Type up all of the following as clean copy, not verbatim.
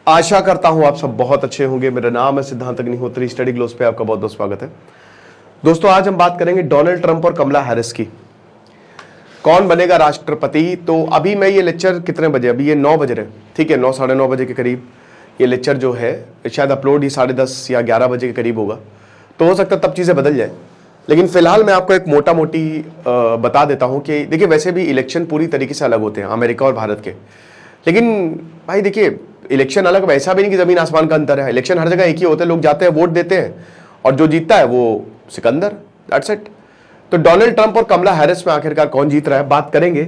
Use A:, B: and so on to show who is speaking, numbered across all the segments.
A: आशा करता हूं आप सब बहुत अच्छे होंगे। मेरा नाम है सिद्धांत अग्निहोत्री, स्टडी ग्लोस पे आपका बहुत बहुत स्वागत है। दोस्तों, आज हम बात करेंगे डोनाल्ड ट्रंप और कमला हैरिस की। कौन बनेगा राष्ट्रपति। तो अभी मैं ये लेक्चर कितने बजे, अभी ये 9 बज रहे, ठीक है, 9 साढ़े 9 बजे के करीब ये लेक्चर जो है शायद अपलोड ही 10:30 या 11 बजे के करीब होगा। तो हो सकता है तब चीज़ें बदल जाए, लेकिन फिलहाल मैं आपको एक मोटा मोटी बता देता हूं कि देखिए, वैसे भी इलेक्शन पूरी तरीके से अलग होते हैं अमेरिका और भारत के। लेकिन भाई देखिए, इलेक्शन अलग वैसा भी नहीं कि जमीन आसमान का अंतर है। इलेक्शन हर जगह एक ही होते हैं, लोग जाते हैं, वोट देते हैं और जो जीतता है वो सिकंदर, दैट्स इट। तो डोनाल्ड ट्रंप और कमला हैरिस में आखिरकार कौन जीत रहा है, बात करेंगे।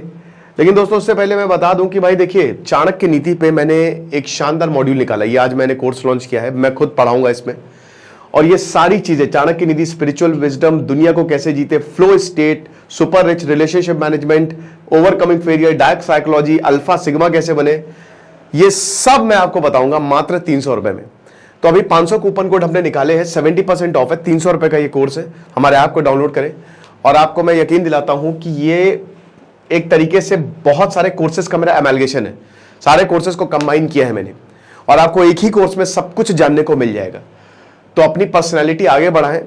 A: लेकिन दोस्तों, उससे पहले मैं बता दूं कि भाई देखिए, चाणक्य नीति पे मैंने एक शानदार मॉड्यूल निकाला। ये आज मैंने कोर्स लॉन्च किया है, मैं खुद पढ़ाऊंगा इसमें। और ये सारी चीजें, चाणक्य नीति, स्पिरिचुअल विजडम, दुनिया को कैसे जीते, flow state, super rich, relationship management, overcoming failure, dark psychology, alpha sigma कैसे बने, ये सब मैं आपको बताऊंगा मात्र 300 रुपए में। तो अभी 500 कूपन कोड हमने निकाले हैं, 70% ऑफ है, 300 रुपए का ये कोर्स है। हमारे ऐप को डाउनलोड करें और आपको मैं यकीन दिलाता हूं कि ये एक तरीके से बहुत सारे कोर्सेज का मेरा एमैलगेशन है। सारे कोर्सेज को कंबाइन किया है मैंने और आपको एक ही कोर्स में सब कुछ जानने को मिल जाएगा। तो अपनी पर्सनैलिटी आगे बढ़ाएं।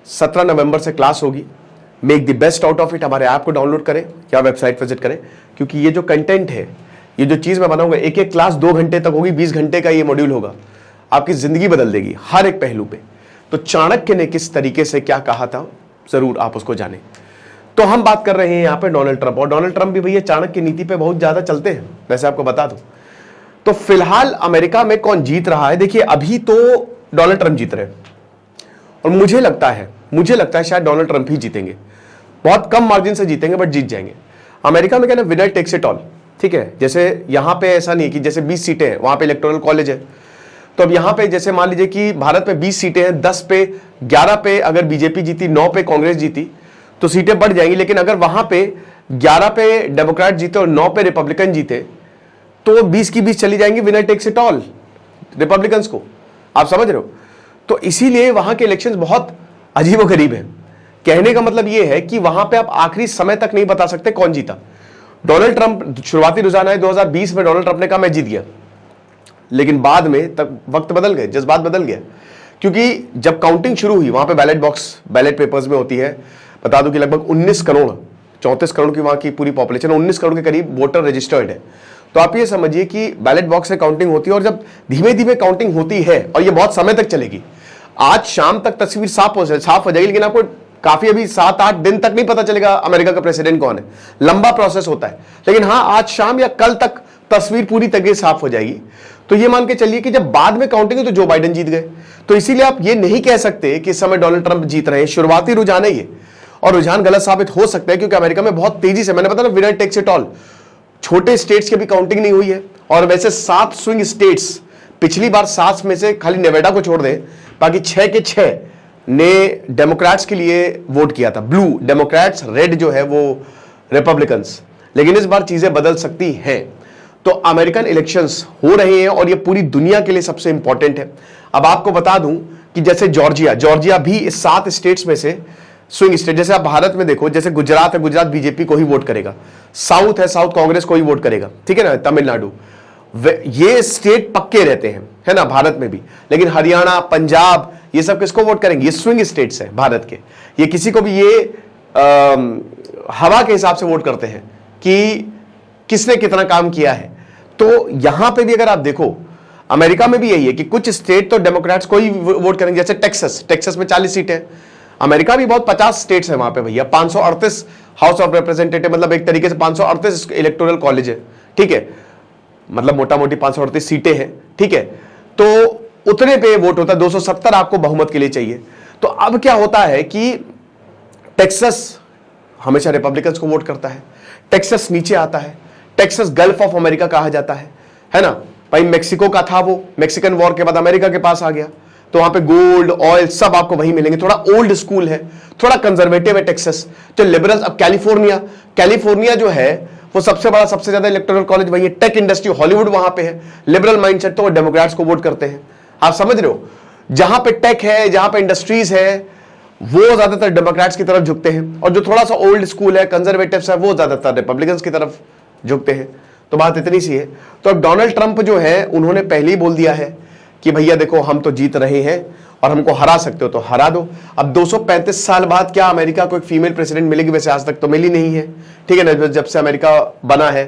A: 17 नवंबर से क्लास होगी, make the best out of it. हमारे ऐप को डाउनलोड करें या वेबसाइट विजिट करें, क्योंकि ये जो कंटेंट है, ये जो चीज मैं बनाऊंगा, एक एक क्लास 2 घंटे तक होगी, 20 घंटे का ये मॉड्यूल होगा, आपकी जिंदगी बदल देगी हर एक पहलू पे। तो चाणक्य ने किस तरीके से क्या कहा था, जरूर आप उसको जाने। तो हम बात कर रहे हैं यहाँ पे डोनाल्ड ट्रंप, और डोनाल्ड ट्रंप भी भैया चाणक्य नीति पे बहुत ज्यादा चलते हैं, वैसे आपको बता दूं। तो फिलहाल अमेरिका में कौन जीत रहा है, देखिए अभी तो डोनाल्ड ट्रंप जीत रहे हैं और मुझे लगता है शायद डोनाल्ड ट्रंप ही जीतेंगे। बहुत कम मार्जिन से जीतेंगे, बट जीत जाएंगे। अमेरिका में क्या ना, विनर टेक्स इट ऑल, ठीक है। जैसे यहां पे ऐसा नहीं है कि जैसे 20 सीटें हैं, वहां पे इलेक्टोरल कॉलेज है। तो अब यहां पे जैसे मान लीजिए कि भारत में 20 सीटें हैं, 10 पे 11 पे अगर बीजेपी जीती, 9 पे कांग्रेस जीती तो सीटें बढ़ जाएंगी। लेकिन अगर वहां पे 11 पे डेमोक्रेट जीते और 9 पे रिपब्लिकन जीते तो 20 की 20 चली जाएंगी, winner takes it all Republicans को। आप समझ रहे हो। तो इसीलिए वहां के इलेक्शंस बहुत अजीबोगरीब है। कहने का मतलब यह है कि वहां पे आप आखिरी समय तक नहीं बता सकते कौन जीता। डोनाल्ड ट्रंप, शुरुआती रुझान है 2020 में डोनाल्ड ट्रंप ने कहा मैं जीत गया, लेकिन बाद में तक वक्त बदल गए, जज्बात बदल गया। क्योंकि जब काउंटिंग शुरू हुई, वहां पे बैलेट बॉक्स, बैलेट पेपर्स में होती है, बता दूं कि लगभग 19 करोड़, 34 करोड़ की वहां की पूरी पॉपुलेशन, 19 करोड़ के करीब वोटर रजिस्टर्ड है। तो आप ये समझिए कि बैलेट बॉक्स से काउंटिंग होती है, और जब धीमे धीमे काउंटिंग होती है, और ये बहुत समय तक चलेगी, आज शाम तक तस्वीर साफ हो जाएगी, लेकिन आपको काफी अभी 7-8 दिन तक नहीं पता चलेगा अमेरिका का प्रेसिडेंट कौन है। लंबा प्रोसेस होता है, लेकिन हाँ, आज शाम या कल तक तस्वीर पूरी तरीके से साफ हो जाएगी। तो ये मान के चलिए कि जब बाद में काउंटिंग है तो जो बाइडेन जीत गए। तो इसीलिए आप ये नहीं कह सकते कि इस समय डोनाल्ड ट्रंप जीत रहे हैं। शुरुआती रुझान है ये, और रुझान गलत साबित हो सकता है, क्योंकि अमेरिका में बहुत तेजी से, मैंने बताया ना, विनर टेक्स इट ऑल, छोटे स्टेट्स की भी काउंटिंग नहीं हुई है। और वैसे 7 स्विंग स्टेट्स, पिछली बार 7 में से खाली नेवाडा को छोड़ दें, बाकी 6 के 6 ने डेमोक्रेट्स के लिए वोट किया था। ब्लू डेमोक्रेट्स, रेड जो है वो रिपब्लिकन्स। लेकिन इस बार चीजें बदल सकती हैं। तो अमेरिकन इलेक्शंस हो रहे हैं और ये पूरी दुनिया के लिए सबसे इंपॉर्टेंट है। अब आपको बता दूं कि जैसे जॉर्जिया भी इस 7 स्टेट्स में से स्विंग स्टेट, जैसे आप भारत में देखो, जैसे गुजरात है, गुजरात बीजेपी को ही वोट करेगा। साउथ है, साउथ कांग्रेस को ही वोट करेगा, ठीक है ना। तमिलनाडु, ये स्टेट पक्के रहते हैं, है ना, भारत में भी। लेकिन हरियाणा, पंजाब, ये सब किसको वोट करेंगे, ये स्विंग स्टेट्स है भारत के। ये किसी को भी ये हवा के हिसाब से वोट करते हैं कि किसने कितना काम किया है। तो यहां पे भी अगर आप देखो, अमेरिका में भी यही है कि कुछ स्टेट तो डेमोक्रेट्स को ही वोट करेंगे। जैसे टेक्सास में 40 सीटें। अमेरिका भी बहुत 50 स्टेट्स है वहां पे भैया, 538 हाउस ऑफ रिप्रेजेंटेटिव, मतलब एक तरीके से 538 इलेक्टोरल कॉलेज है, ठीक है, मतलब मोटा मोटी 538 सीटें हैं, ठीक है। तो उतने पे वोट होता है, 270 आपको बहुमत के लिए चाहिए। तो अब क्या होता है कि टेक्सास हमेशा रिपब्लिकन्स को वोट करता है, टेक्सास नीचे आता है। टेक्सास गल्फ ऑफ अमेरिका कहा जाता है ना भाई। मेक्सिको का था वो, मैक्सिकन वॉर के बाद अमेरिका के पास आ गया। तो वहां पे गोल्ड, ऑयल सब आपको वहीं मिलेंगे। थोड़ा ओल्ड स्कूल है, थोड़ा कंजर्वेटिव है टेक्सास, जो लिबरल्स। अब कैलिफोर्निया जो है वो सबसे बड़ा, सबसे ज्यादा इलेक्टोरल कॉलेज वही है। टेक इंडस्ट्री, हॉलीवुड वहां पे है, लिबरल माइंडसेट, तो वो डेमोक्रेट्स को वोट करते हैं। आप समझ रहे हो, जहां पे टेक है, जहां पे इंडस्ट्रीज है, वो ज्यादातर डेमोक्रेट्स की तरफ झुकते हैं, और जो थोड़ा सा ओल्ड स्कूल है, कंजर्वेटिव्स है, वो ज्यादातर रिपब्लिकन्स की तरफ झुकते हैं। तो बात इतनी सी है। तो अब डोनाल्ड ट्रंप जो है उन्होंने पहले ही बोल दिया है कि भैया देखो हम तो जीत रहे हैं और हमको हरा सकते हो तो हरा दो। अब 235 साल बाद क्या अमेरिका को एक फीमेल प्रेसिडेंट मिलेगी? वैसे आज तक तो मिली नहीं है, ठीक है ना, जब से अमेरिका बना है।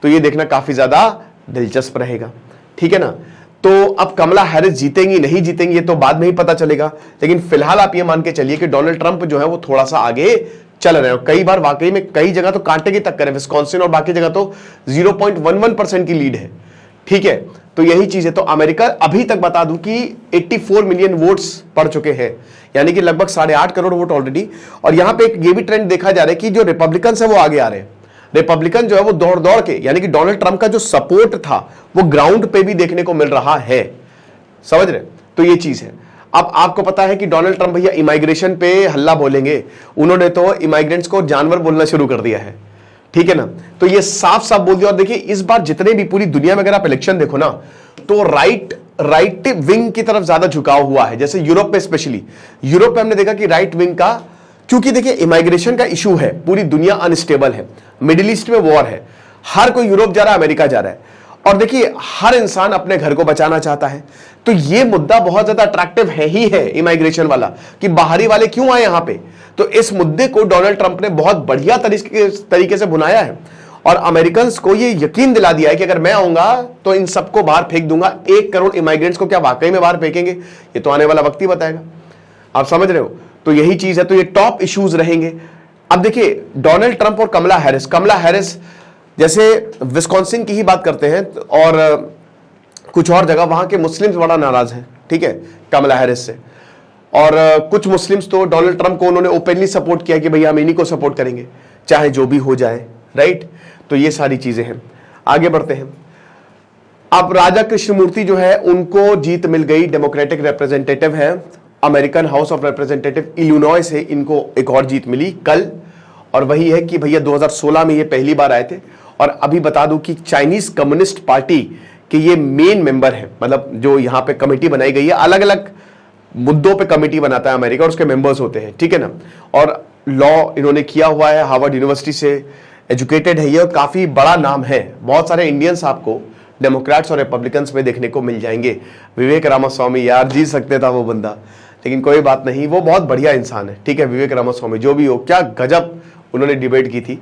A: तो ये देखना काफी ज्यादा दिलचस्प रहेगा, ठीक है ना। तो अब कमला हैरिस जीतेंगी नहीं जीतेंगी ये तो बाद में ही पता चलेगा, लेकिन फिलहाल आप ये मान के चलिए कि डोनाल्ड ट्रंप जो है वो थोड़ा सा आगे चल रहे हैं। कई बार वाकई में कई जगह तो कांटे की टक्कर है, विस्कॉन्सिन और बाकी जगह तो 0.11% की लीड है, ठीक है। तो यही चीज है। तो अमेरिका अभी तक बता दूं कि 84 मिलियन वोट्स पड़ चुके हैं, यानी कि लगभग 8.5 करोड़ वोट ऑलरेडी। और यहां पे एक ये भी ट्रेंड देखा जा रहा है कि जो रिपब्लिकन है वो आगे आ रहे हैं। रिपब्लिकन जो है वो दौड़ दौड़ के, यानी कि डोनाल्ड ट्रंप का जो सपोर्ट था वो ग्राउंड पे भी देखने को मिल रहा है, समझ रहे। तो ये चीज है। अब आपको पता है कि डोनाल्ड ट्रंप भैया इमाइग्रेशन पे हल्ला बोलेंगे, उन्होंने तो इमाइग्रेंट्स को जानवर बोलना शुरू कर दिया है, ठीक है ना। तो ये साफ साफ बोल दिया। और देखिए इस बार जितने भी पूरी दुनिया में अगर आप इलेक्शन देखो ना तो राइट विंग की तरफ ज्यादा झुकाव हुआ है। जैसे यूरोप में, स्पेशली यूरोप में हमने देखा कि राइट विंग का, क्योंकि देखिए इमाइग्रेशन का इशू है, पूरी दुनिया अनस्टेबल है, मिडिल ईस्ट में वॉर है, हर कोई यूरोप जा रहा है, अमेरिका जा रहा है। और देखिए हर इंसान अपने घर को बचाना चाहता है। तो ये मुद्दा बहुत ज्यादा अट्रैक्टिव है ही है इमाइग्रेशन वाला, कि बाहरी वाले क्यों आए यहां पे। तो इस मुद्दे को डोनाल्ड ट्रंप ने बहुत बढ़िया तरीके से बुनाया है और अमेरिकन को ये यकीन दिला दिया है कि अगर मैं आऊंगा तो इन सबको बाहर फेंक दूंगा। 1 करोड़ इमाइग्रेंट्स को क्या वाकई में बाहर फेंकेंगे, ये तो आने वाला वक्त ही बताएगा। आप समझ रहे हो। तो यही चीज है। तो ये टॉप इश्यूज रहेंगे। अब देखिए डोनाल्ड ट्रंप और कमला हैरिस जैसे विस्कॉन्सिन की ही बात करते हैं और कुछ और जगह वहां के मुस्लिम्स बड़ा नाराज हैं, ठीक है, कमला हैरिस से। और कुछ मुस्लिम्स तो डोनाल्ड ट्रंप को उन्होंने ओपनली सपोर्ट किया कि भैया हम इन्हीं को सपोर्ट करेंगे चाहे जो भी हो जाए, राइट। तो ये सारी चीजें हैं। आगे बढ़ते हैं। अब राजा कृष्णमूर्ति जो है उनको जीत मिल गई, डेमोक्रेटिक रिप्रेजेंटेटिव है, American house of representative Illinois से इनको एक और जीत मिली कल। और वही है कि भैया 2016 में ये पहली बार आए थे। और अभी बता दूं कि चाइनीज कम्युनिस्ट पार्टी के ये मेन मेंबर है, मतलब जो यहां पे कमेटी बनाई गई है, अलग अलग मुद्दों पे कमेटी बनाता है अमेरिका और उसके मेंबर्स होते हैं, ठीक है ना। और लॉ इन्होंने किया हुआ है, हार्वर्ड यूनिवर्सिटी से एजुकेटेड है ये, और काफी बड़ा नाम है। बहुत सारे इंडियंस आपको डेमोक्रेट्स और रिपब्लिकन्स में देखने को मिल जाएंगे। विवेक रामास्वामी, यार जीत सकते था वो बंदा, लेकिन कोई बात नहीं, वो बहुत बढ़िया इंसान है, ठीक है। विवेक रामास्वामी जो भी हो, क्या गजब उन्होंने डिबेट की थी।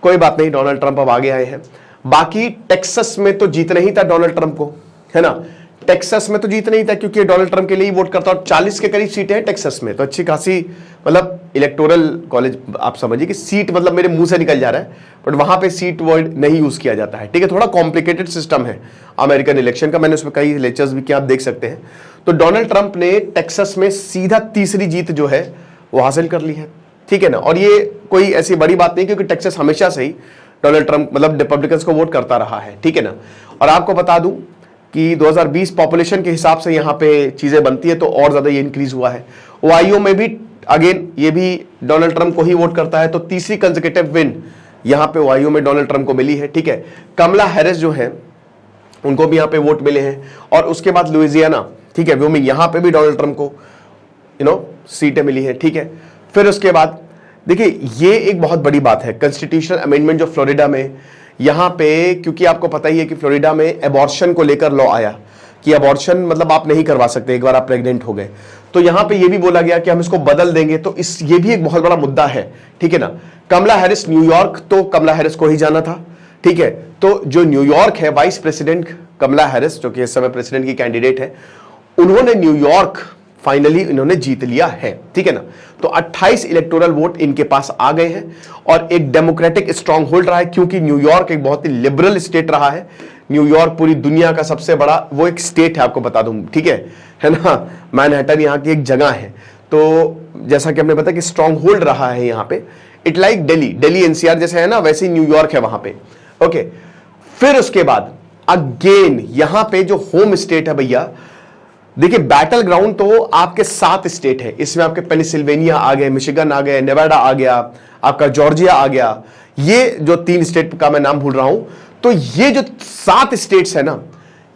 A: कोई बात नहीं, डोनाल्ड ट्रंप अब आगे आए हैं। बाकी टेक्सास में तो जीतना ही था डोनाल्ड ट्रंप को, है ना। टेक्सास में तो जीतना ही था क्योंकि डोनाल्ड ट्रंप के लिए ही वोट करता, और 40 के करीब सीटें हैं टेक्सास में। तो अच्छी खासी, मतलब इलेक्टोरल कॉलेज आप समझिए कि सीट, मतलब मेरे मुंह से निकल जा रहा है, बट वहां पे सीट वर्ड नहीं यूज किया जाता है, ठीक है। थोड़ा कॉम्प्लिकेटेड सिस्टम है अमेरिकन इलेक्शन का, मैंने उसमें कई लेक्चर्स भी किया, आप देख सकते हैं। तो डोनाल्ड ट्रंप ने टेक्सास में सीधा तीसरी जीत जो है वो हासिल कर ली है, ठीक है ना। और ये कोई ऐसी बड़ी बात नहीं क्योंकि टेक्सास हमेशा से ही डोनाल्ड ट्रंप, मतलब रिपब्लिकन्स को वोट करता रहा है, ठीक है ना। और आपको बता दूं कि 2020 पॉपुलेशन के हिसाब से यहां पे चीजें बनती है तो और ज्यादा ये इंक्रीज हुआ है। ओहायो में भी अगेन ये भी डोनाल्ड ट्रंप को ही वोट करता है, तो तीसरी कंसेक्यूटिव विन यहां पे ओहायो में डोनाल्ड ट्रंप को मिली है, ठीक है। कमला हैरिस जो है उनको भी यहां पे वोट मिले हैं। और उसके बाद लुइजियाना, ठीक है, वो यहां पे भी डोनाल्ड ट्रंप को सीटें मिली है, ठीक है। फिर उसके बाद देखिए ये एक बहुत बड़ी बात है, कॉन्स्टिट्यूशनल अमेंडमेंट जो फ्लोरिडा में, यहां पे क्योंकि आपको पता ही है कि फ्लोरिडा में एबॉर्शन को लेकर लॉ आया कि एबॉर्शन मतलब आप नहीं करवा सकते एक बार आप प्रेग्नेंट हो गए। तो यहां पे ये भी बोला गया कि हम इसको बदल देंगे। तो ये भी एक बहुत बड़ा मुद्दा है, ठीक है ना। कमला हैरिस न्यूयॉर्क, तो कमला हैरिस को ही जाना था, ठीक है। तो जो न्यूयॉर्क है, वाइस प्रेसिडेंट कमला हैरिस जो कि इस समय प्रेसिडेंट की कैंडिडेट है, उन्होंने न्यूयॉर्क फाइनली इन्होंने जीत लिया है, ठीक है ना। तो 28 इलेक्टोरल वोट इनके पास आ गए हैं और एक डेमोक्रेटिक स्ट्रॉन्ग होल्ड रहा है, क्योंकि न्यूयॉर्क एक बहुत ही लिबरल स्टेट रहा है। न्यूयॉर्क पूरी दुनिया का सबसे बड़ा वो एक स्टेट है, आपको बता दूं, ठीक है ना। मैनहट्टन यहाँ की एक जगह है। तो जैसा कि हमने बताया कि स्ट्रॉन्ग होल्ड रहा है यहाँ पे, इट लाइक दिल्ली एनसीआर जैसे है ना, वैसे ही न्यूयॉर्क है वहां पे, ओके। फिर उसके बाद अगेन यहाँ पे जो होम स्टेट है भैया, देखिए बैटल ग्राउंड तो आपके 7 स्टेट है, इसमें आपके पेनिसिल्वेनिया आ गए, मिशिगन आ गए, नेवाडा आ गया, आपका जॉर्जिया आ गया, ये जो 3 स्टेट का मैं नाम भूल रहा हूं। तो ये जो 7 स्टेट्स है ना,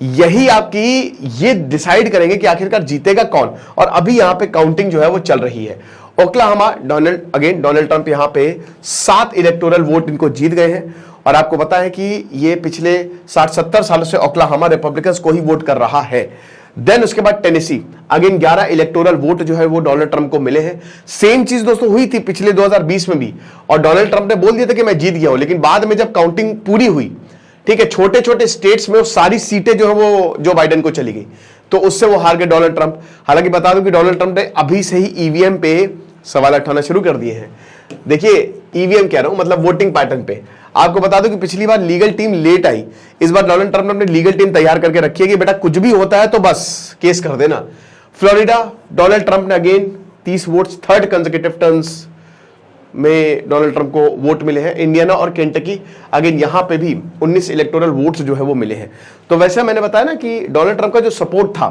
A: यही आपकी ये डिसाइड करेंगे कि आखिरकार जीतेगा कौन। और अभी यहां पे काउंटिंग जो है वो चल रही है। ओक्लाहोमा, डोनाल्ड ट्रंप यहां पे 7 इलेक्टोरल वोट इनको जीत गए हैं। और आपको पता है कि ये पिछले 60-70 सालों से ओक्लाहोमा रिपब्लिकन्स को ही वोट कर रहा है। देन उसके बाद टेनेसी, अगेन 11 इलेक्टोरल वोट जो है वो डोनाल्ड ट्रंप को मिले हैं। सेम चीज दोस्तों हुई थी पिछले 2020 में भी, और डोनाल्ड ट्रंप ने बोल दिया था कि मैं जीत गया हूं, लेकिन बाद में जब काउंटिंग पूरी हुई, ठीक है, छोटे छोटे स्टेट्स में वो सारी सीटें जो है वो जो बाइडेन को चली गई, तो उससे वो हार गए डोनाल्ड ट्रंप। हालांकि बता दूं कि डोनाल्ड ट्रंप ने अभी से ही ईवीएम पे सवाल उठाना शुरू कर दिए हैं। देखिए ईवीएम कह रहा हूं, मतलब वोटिंग पैटर्न पे। आपको बता दूं कि पिछली बार लीगल टीम लेट आई, इस बार डोनाल्ड ट्रंप ने अपनी लीगल टीम तैयार करके रखी है कि बेटा कुछ भी होता है तो बस केस कर देना। फ्लोरिडा, डोनाल्ड ट्रंप ने again 30 votes, third consecutive terms में डोनाल्ड ट्रंप को वोट मिले हैं। इंडियाना और केंटकी, अगेन यहां पे भी 19 इलेक्टोरल वोट्स जो है वो मिले हैं। तो वैसे मैंने बताया ना कि डोनाल्ड ट्रंप का जो सपोर्ट था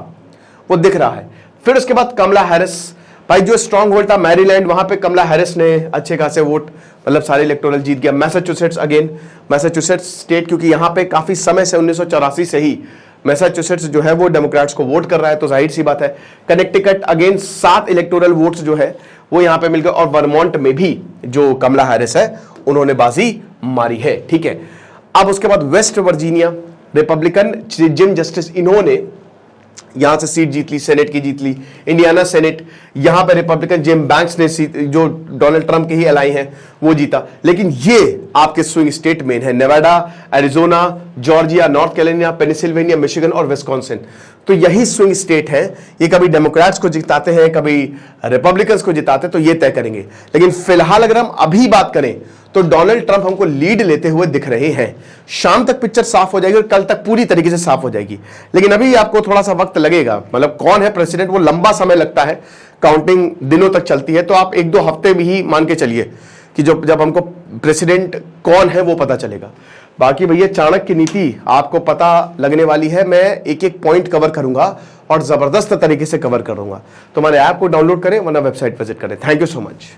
A: वो दिख रहा है। फिर उसके बाद कमला हैरिस, भाई जो स्ट्रांग होल्ड था मैरीलैंड, वहां पे कमला हैरिस ने अच्छे खासे वोट, मतलब सारे इलेक्टोरल जीत गया। मैसाचुसेट्स, अगेन मैसाचुसेट्स स्टेट, क्योंकि यहां पे काफी समय से 1984 से ही मैसाचुसेट्स जो है वो डेमोक्रेट्स को वोट कर रहा है, तो जाहिर सी बात है। कनेक्टिकट, अगेन 7 इलेक्टोरल वोट्स जो है वो यहां पे मिल गए, और वर्मोंट में भी जो कमला हैरिस है उन्होंने बाजी मारी है, ठीक है। अब उसके बाद West Virginia, Republican gym justice, इन्होंने यहां से सीट जीत ली, सेनेट की जीत ली। इंडियाना सेनेट, यहां पे रिपब्लिकन जिम बैंक्स ने जो डोनाल्ड ट्रंप के ही एलाई हैं वो जीता। लेकिन ये आपके स्विंग स्टेट मेन है, Nevada, Arizona, Georgia, north Carolina, Pennsylvania, Michigan और विस्कॉन्सिन। तो यही स्विंग स्टेट है, ये कभी डेमोक्रेट्स को जिताते हैं, कभी रिपब्लिकन्स को जिताते हैं, तो ये तय करेंगे। लेकिन फिलहाल अगर हम अभी बात करें तो डोनाल्ड ट्रंप हमको लीड लेते हुए दिख रहे हैं। शाम तक पिक्चर साफ हो जाएगी और कल तक पूरी तरीके से साफ हो जाएगी, लेकिन अभी आपको थोड़ा सा वक्त लगेगा। मतलब कौन है प्रेसिडेंट वो लंबा समय लगता है, काउंटिंग दिनों तक चलती है, तो आप 1-2 हफ्ते भी ही मान के चलिए कि जब हमको प्रेसिडेंट कौन है वो पता चलेगा। बाकी भैया चाणक्य नीति आपको पता लगने वाली है, मैं एक एक पॉइंट कवर करूंगा और जबरदस्त तरीके से कवर करूंगा। तो हमारे ऐप को डाउनलोड करें वरना वेबसाइट विजिट करें। Thank you so much.